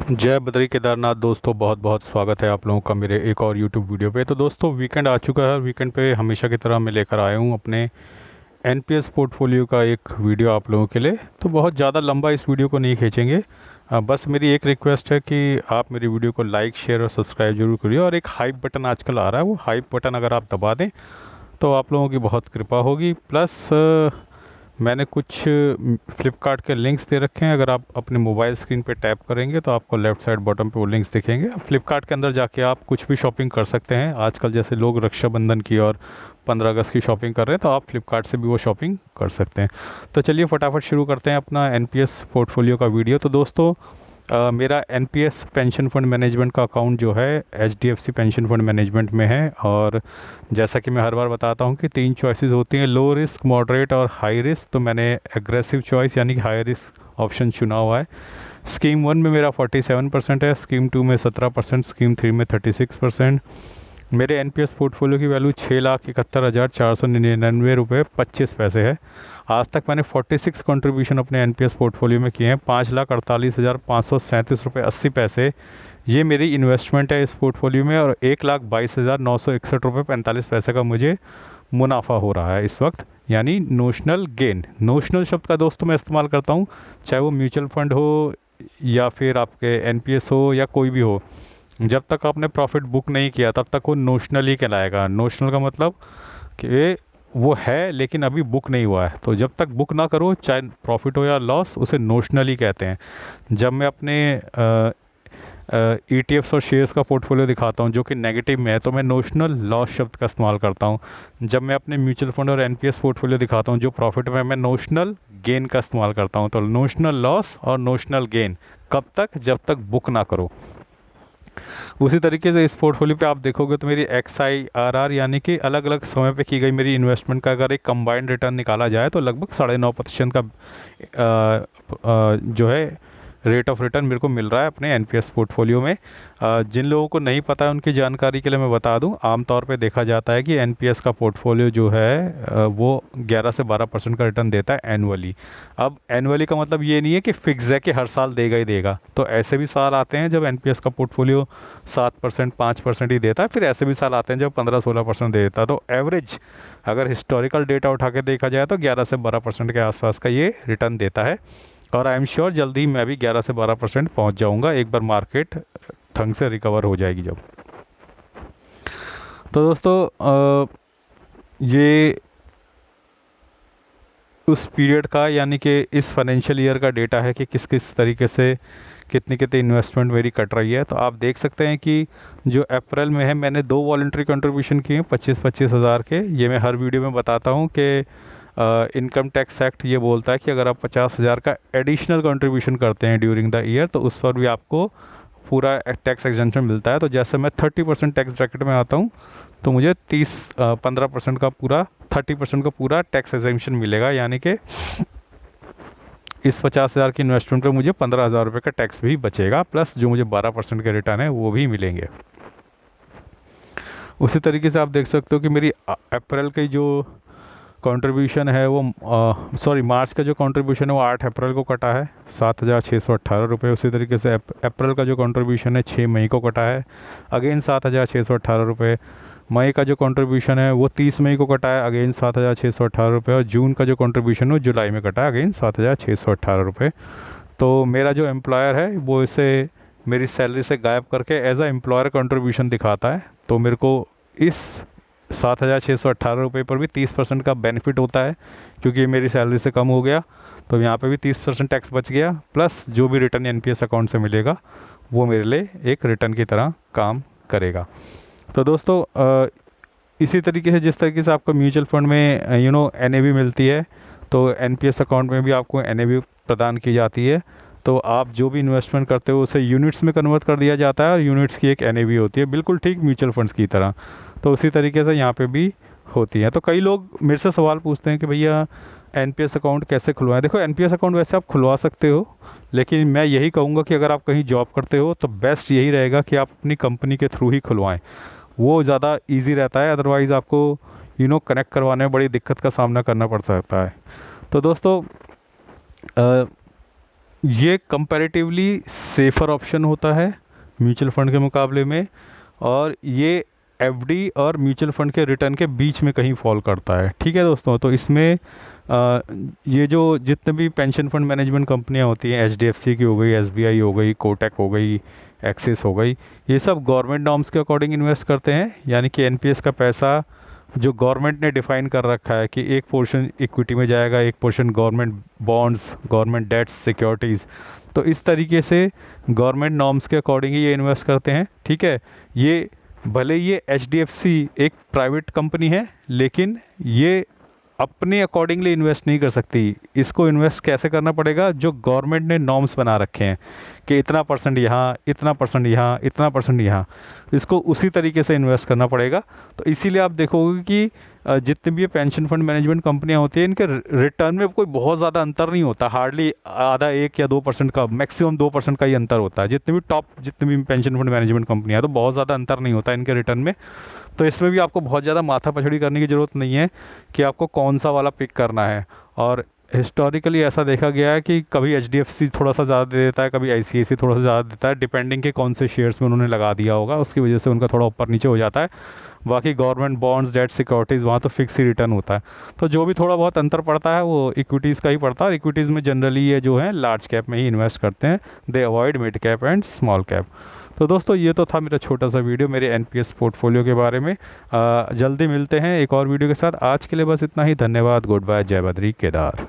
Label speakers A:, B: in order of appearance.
A: जय बद्री केदारनाथ दोस्तों, बहुत बहुत स्वागत है आप लोगों का मेरे एक और यूट्यूब वीडियो पे। तो दोस्तों वीकेंड आ चुका है। वीकेंड पे हमेशा की तरह मैं लेकर आया हूँ अपने एनपीएस पोर्टफोलियो का एक वीडियो आप लोगों के लिए। तो बहुत ज़्यादा लंबा इस वीडियो को नहीं खींचेंगे। बस मेरी एक रिक्वेस्ट है कि आप मेरी वीडियो को लाइक शेयर और सब्सक्राइब जरूर करिए। और एक हाइप बटन आजकल आ रहा है, वो हाइप बटन अगर आप दबा दें तो आप लोगों की बहुत कृपा होगी। प्लस मैंने कुछ फ़्लिपकार्ट के लिंक्स दे रखे हैं। अगर आप अपने मोबाइल स्क्रीन पे टैप करेंगे तो आपको लेफ़्ट साइड बॉटम पे वो लिंक्स दिखेंगे। फ़्लिपकार्ट के अंदर जाके आप कुछ भी शॉपिंग कर सकते हैं। आजकल जैसे लोग रक्षाबंधन की और 15 अगस्त की शॉपिंग कर रहे हैं, तो आप फ़्लिपकार्ट से भी वो शॉपिंग कर सकते हैं। तो चलिए फटाफट शुरू करते हैं अपना एनपीएस पोर्टफोलियो का वीडियो। तो दोस्तों मेरा एनपीएस पेंशन फंड मैनेजमेंट का अकाउंट जो है एचडीएफसी पेंशन फंड मैनेजमेंट में है। और जैसा कि मैं हर बार बताता हूँ कि 3 चॉइसेस होती हैं, लो रिस्क, मॉडरेट और हाई रिस्क। तो मैंने एग्रेसिव चॉइस यानी कि हाई रिस्क ऑप्शन चुना हुआ है। स्कीम 1 में मेरा 47% है, स्कीम 2 में 17%, स्कीम 3 में 36%। मेरे एनपीएस पोर्टफोलियो की वैल्यू 6,71,499 रुपये 25 पैसे है। आज तक मैंने 46 कंट्रीब्यूशन अपने एनपीएस पोर्टफोलियो में किए हैं। 5,48,537 रुपये 80 पैसे ये मेरी इन्वेस्टमेंट है इस पोर्टफोलियो में। और 1,22,961 रुपये 45 पैसे का मुझे मुनाफा हो रहा है इस वक्त, यानी नोशनल गेन। नोशनल शब्द का दोस्तों मैं इस्तेमाल करता हूँ, चाहे वो म्यूचुअल फंड हो या फिर आपके एनपीएस हो या कोई भी हो। जब तक आपने प्रॉफिट बुक नहीं किया तब तक वो नोशनल ही कहलाएगा। नोशनल का मतलब कि वो है लेकिन अभी बुक नहीं हुआ है। तो जब तक बुक ना करो, चाहे प्रॉफिट हो या लॉस, उसे नोशनल ही कहते हैं। जब मैं अपने ईटीएफ्स और शेयर्स का पोर्टफोलियो दिखाता हूँ जो कि नेगेटिव में है, तो मैं नोशनल लॉस शब्द का इस्तेमाल करता हूँ। जब मैं अपने म्यूचुअल फंड और एनपीएस पोर्टफोलियो दिखाता हूँ जो प्रॉफिट में, मैं नोशनल गेन का इस्तेमाल करता हूँ। तो नोशनल लॉस और नोशनल गेन कब तक? जब तक बुक ना करो। उसी तरीके से इस पोर्टफोलियो पे आप देखोगे तो मेरी XIRR यानी कि अलग अलग समय पे की गई मेरी इन्वेस्टमेंट का अगर एक कंबाइंड रिटर्न निकाला जाए तो लगभग 9.5% का जो है रेट ऑफ रिटर्न मेरे को मिल रहा है अपने एनपीएस पोर्टफोलियो में। जिन लोगों को नहीं पता है उनकी जानकारी के लिए मैं बता दूं, आमतौर पे देखा जाता है कि एनपीएस का पोर्टफोलियो जो है वो 11 से 12% का रिटर्न देता है एनुअली। अब एनुअली का मतलब ये नहीं है कि फिक्स है कि हर साल देगा ही देगा। तो ऐसे भी साल आते हैं जब एनपीएस का पोर्टफोलियो 7% 5% ही देता है, फिर ऐसे भी साल आते हैं जब 15-16% दे देता है। तो एवरेज अगर हिस्टोरिकल डेटा उठा के देखा जाए तो 11 से 12% के आसपास का ये रिटर्न देता है। और आई एम श्योर जल्दी ही मैं भी 11 से 12% पहुँच जाऊँगा, एक बार मार्केट थंग से रिकवर हो जाएगी जब। तो दोस्तों ये उस पीरियड का यानी कि इस फाइनेंशियल ईयर का डेटा है कि किस किस तरीके से कितनी कितनी इन्वेस्टमेंट मेरी कट रही है। तो आप देख सकते हैं कि जो अप्रैल में है मैंने 2 वॉलंटरी कंट्रीब्यूशन किए हैं 25-25 हज़ार के। ये मैं हर वीडियो में बताता हूँ कि इनकम टैक्स एक्ट ये बोलता है कि अगर आप 50,000 का एडिशनल कंट्रीब्यूशन करते हैं ड्यूरिंग द ईयर तो उस पर भी आपको पूरा टैक्स एग्जेंशन मिलता है। तो जैसे मैं 30% टैक्स ब्रैकेट में आता हूँ तो मुझे 15% का पूरा 30% का पूरा टैक्स एग्जेंशन मिलेगा, यानी कि इस 50,000 की इन्वेस्टमेंट पे मुझे 15,000 रुपये का टैक्स भी बचेगा, प्लस जो मुझे 12% के रिटर्न है वो भी मिलेंगे। उसी तरीके से आप देख सकते हो कि मेरी अप्रैल की जो कंट्रीब्यूशन है वो मार्च का जो कंट्रीब्यूशन है वो 8 अप्रैल को कटा है 7,618 रुपये। उसी तरीके से अप्रैल का जो कंट्रीब्यूशन है 6 मई को कटा है अगेन 7,618 रुपये। मई का जो कंट्रीब्यूशन है वो 30 मई को कटा है अगेन 7,618 रुपये। और जून का जो कंट्रीब्यूशन है वो जुलाई में कटा है अगेन 7,618 रुपये। तो मेरा जो एम्प्लॉयर है वो इसे मेरी सैलरी से गायब करके एज अ एम्प्लॉयर कंट्रीब्यूशन दिखाता है। तो मेरे को इस 7,618 रुपये पर भी 30% का बेनिफिट होता है क्योंकि ये मेरी सैलरी से कम हो गया। तो यहाँ पे भी 30% टैक्स बच गया, प्लस जो भी रिटर्न एनपीएस अकाउंट से मिलेगा वो मेरे लिए एक रिटर्न की तरह काम करेगा। तो दोस्तों इसी तरीके से जिस तरीके से आपको म्यूचुअल फंड में एनएवी मिलती है, तो एनपीएस अकाउंट में भी आपको एनएवी प्रदान की जाती है। तो आप जो भी इन्वेस्टमेंट करते हो उसे यूनिट्स में कन्वर्ट कर दिया जाता है और यूनिट्स की एक एनएवी होती है, बिल्कुल ठीक म्यूचुअल फंड्स की तरह। तो उसी तरीके से यहाँ पे भी होती है। तो कई लोग मेरे से सवाल पूछते हैं कि भैया एनपीएस अकाउंट कैसे खुलवाएं। देखो एनपीएस अकाउंट वैसे आप खुलवा सकते हो, लेकिन मैं यही कहूँगा कि अगर आप कहीं जॉब करते हो तो बेस्ट यही रहेगा कि आप अपनी कंपनी के थ्रू ही खुलवाएं, वो ज़्यादा इजी रहता है। अदरवाइज़ आपको कनेक्ट करवाने में बड़ी दिक्कत का सामना करना पड़ सकता है। तो दोस्तों ये कंपैरेटिवली सेफ़र ऑप्शन होता है म्यूचुअल फ़ंड के मुकाबले में, और ये एफडी और म्यूचुअल फ़ंड के रिटर्न के बीच में कहीं फॉल करता है। ठीक है दोस्तों, तो इसमें ये जो जितने भी पेंशन फंड मैनेजमेंट कंपनियां होती हैं, एचडीएफसी की हो गई, एसबीआई हो गई, कोटक हो गई, एक्सिस हो गई, ये सब गवर्नमेंट नॉर्म्स के अकॉर्डिंग इन्वेस्ट करते हैं। यानी कि एनपीएस का पैसा जो गवर्नमेंट ने डिफ़ाइन कर रखा है कि एक पोर्शन इक्विटी में जाएगा, एक portion government bonds, government debts, securities, तो इस तरीके से गवर्नमेंट नॉर्म्स के अकॉर्डिंग ही ये इन्वेस्ट करते हैं। ठीक है, ये भले ये एचडीएफसी एक प्राइवेट कंपनी है, लेकिन ये अपने अकॉर्डिंगली इन्वेस्ट नहीं कर सकती। इसको इन्वेस्ट कैसे करना पड़ेगा, जो गवर्नमेंट ने नॉर्म्स बना रखे हैं कि इतना परसेंट यहाँ, इतना परसेंट यहाँ, इतना परसेंट यहाँ, इसको उसी तरीके से इन्वेस्ट करना पड़ेगा। तो इसीलिए आप देखोगे कि जितने भी ये पेंशन फंड मैनेजमेंट कंपनियां होती हैं, इनके रिटर्न में कोई बहुत ज़्यादा अंतर नहीं होता, हार्डली आधा 1 या 2% का, मैक्सिमम 2% का ही अंतर होता है। जितने भी पेंशन फंड मैनेजमेंट कंपनियां, तो बहुत ज़्यादा अंतर नहीं होता इनके रिटर्न में। तो इसमें भी आपको बहुत ज़्यादा माथा पछड़ी करने की ज़रूरत नहीं है कि आपको कौन सा वाला पिक करना है। और हिस्टोरिकली ऐसा देखा गया है कि कभी एचडीएफसी थोड़ा सा ज़्यादा दे देता है, कभी आईसीआईसी थोड़ा सा ज़्यादा देता है, डिपेंडिंग के कौन से शेयर्स में उन्होंने लगा दिया होगा, उसकी वजह से उनका थोड़ा ऊपर नीचे हो जाता है। बाकी गवर्नमेंट बॉन्ड्स, डेट, सिक्योरिटीज़, वहाँ तो फिक्स ही रिटर्न होता है। तो जो भी थोड़ा बहुत अंतर पड़ता है वो इक्विटीज़ का ही पड़ता है, और इक्विटीज़ में जनरली ये जो है लार्ज कैप में ही इन्वेस्ट करते हैं, दे avoid mid cap and small cap. तो दोस्तों ये तो था मेरा छोटा सा वीडियो मेरे एनपीएस पोर्टफोलियो के बारे में। जल्दी मिलते हैं एक और वीडियो के साथ। आज के लिए बस इतना ही। धन्यवाद, गुड बाय, जय बद्री केदार।